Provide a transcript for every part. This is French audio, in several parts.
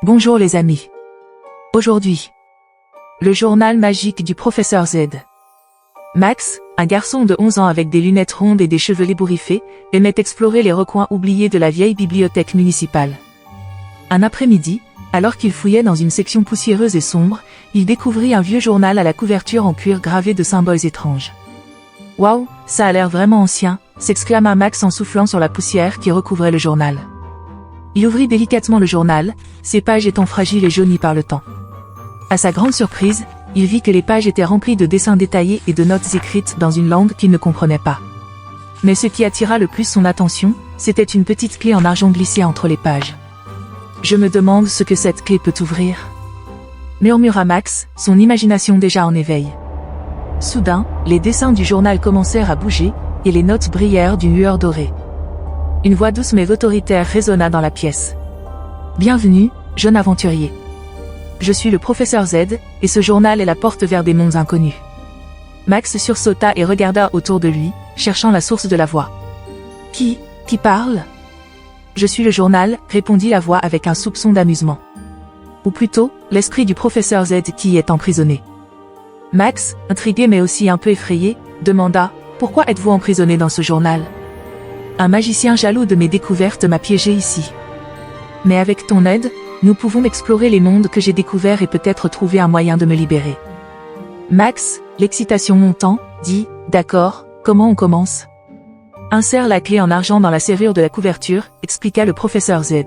Bonjour les amis. Aujourd'hui, le journal magique du professeur Z. Max, un garçon de 11 ans avec des lunettes rondes et des cheveux ébouriffés, aimait explorer les recoins oubliés de la vieille bibliothèque municipale. Un après-midi, alors qu'il fouillait dans une section poussiéreuse et sombre, il découvrit un vieux journal à la couverture en cuir gravé de symboles étranges. « Waouh, ça a l'air vraiment ancien !» s'exclama Max en soufflant sur la poussière qui recouvrait le journal. Il ouvrit délicatement le journal, ses pages étant fragiles et jaunies par le temps. À sa grande surprise, il vit que les pages étaient remplies de dessins détaillés et de notes écrites dans une langue qu'il ne comprenait pas. Mais ce qui attira le plus son attention, c'était une petite clé en argent glissée entre les pages. « Je me demande ce que cette clé peut ouvrir ?» murmura Max, son imagination déjà en éveil. Soudain, les dessins du journal commencèrent à bouger, et les notes brillèrent d'une lueur dorée. Une voix douce mais autoritaire résonna dans la pièce. « Bienvenue, jeune aventurier. Je suis le professeur Z, et ce journal est la porte vers des mondes inconnus. » Max sursauta et regarda autour de lui, cherchant la source de la voix. « Qui parle ?»« Je suis le journal, » répondit la voix avec un soupçon d'amusement. Ou plutôt, l'esprit du professeur Z qui y est emprisonné. Max, intrigué mais aussi un peu effrayé, demanda « Pourquoi êtes-vous emprisonné dans ce journal ? Un magicien jaloux de mes découvertes m'a piégé ici. Mais avec ton aide, nous pouvons explorer les mondes que j'ai découverts et peut-être trouver un moyen de me libérer. » Max, l'excitation montant, dit « D'accord, comment on commence ? » Insère la clé en argent dans la serrure de la couverture, expliqua le professeur Z.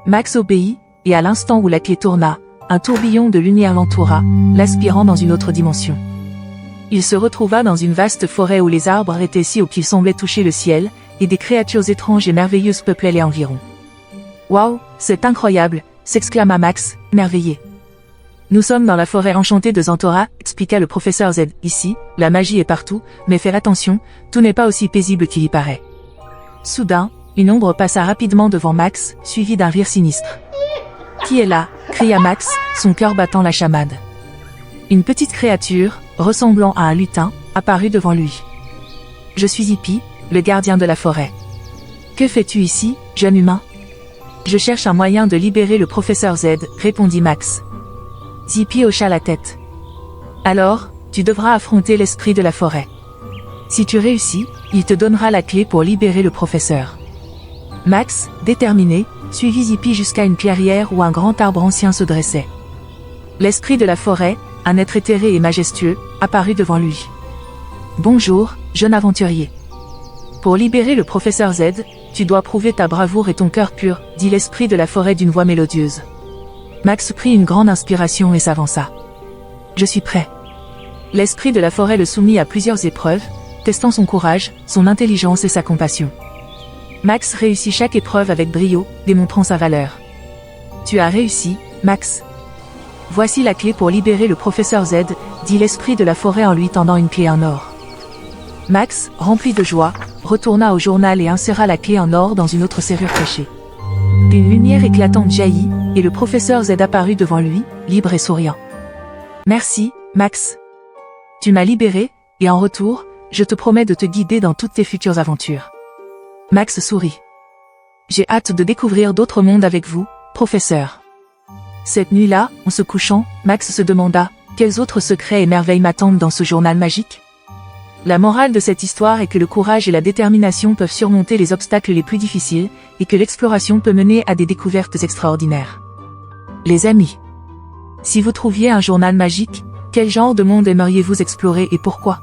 Max obéit, et à l'instant où la clé tourna, un tourbillon de lumière l'entoura, l'aspirant dans une autre dimension. Il se retrouva dans une vaste forêt où les arbres étaient si hauts qu'ils semblaient toucher le ciel, et des créatures étranges et merveilleuses peuplaient les environs. « Waouh, c'est incroyable !» s'exclama Max, émerveillé. « Nous sommes dans la forêt enchantée de Zantora », expliqua le professeur Z. « Ici, la magie est partout, mais faites attention, tout n'est pas aussi paisible qu'il y paraît. » Soudain, une ombre passa rapidement devant Max, suivie d'un rire sinistre. « Qui est là ?» cria Max, son cœur battant la chamade. Une petite créature, ressemblant à un lutin, apparut devant lui. « Je suis Zippy, le gardien de la forêt. »« Que fais-tu ici, jeune humain ?»« Je cherche un moyen de libérer le professeur Z, » répondit Max. Zippy hocha la tête. « Alors, tu devras affronter l'esprit de la forêt. Si tu réussis, il te donnera la clé pour libérer le professeur. » Max, déterminé, suivit Zippy jusqu'à une clairière où un grand arbre ancien se dressait. L'esprit de la forêt, un être éthéré et majestueux, apparut devant lui. « Bonjour, jeune aventurier. Pour libérer le professeur Z, tu dois prouver ta bravoure et ton cœur pur, » dit l'esprit de la forêt d'une voix mélodieuse. Max prit une grande inspiration et s'avança. « Je suis prêt. » L'esprit de la forêt le soumit à plusieurs épreuves, testant son courage, son intelligence et sa compassion. Max réussit chaque épreuve avec brio, démontrant sa valeur. « Tu as réussi, Max. Voici la clé pour libérer le professeur Z, » dit l'esprit de la forêt en lui tendant une clé en or. Max, rempli de joie, retourna au journal et inséra la clé en or dans une autre serrure cachée. Une lumière éclatante jaillit, et le professeur Z apparut devant lui, libre et souriant. « Merci, Max. Tu m'as libéré, et en retour, je te promets de te guider dans toutes tes futures aventures. » Max sourit. « J'ai hâte de découvrir d'autres mondes avec vous, professeur. » Cette nuit-là, en se couchant, Max se demanda « Quels autres secrets et merveilles m'attendent dans ce journal magique ?» La morale de cette histoire est que le courage et la détermination peuvent surmonter les obstacles les plus difficiles, et que l'exploration peut mener à des découvertes extraordinaires. Les amis, si vous trouviez un journal magique, quel genre de monde aimeriez-vous explorer et pourquoi ?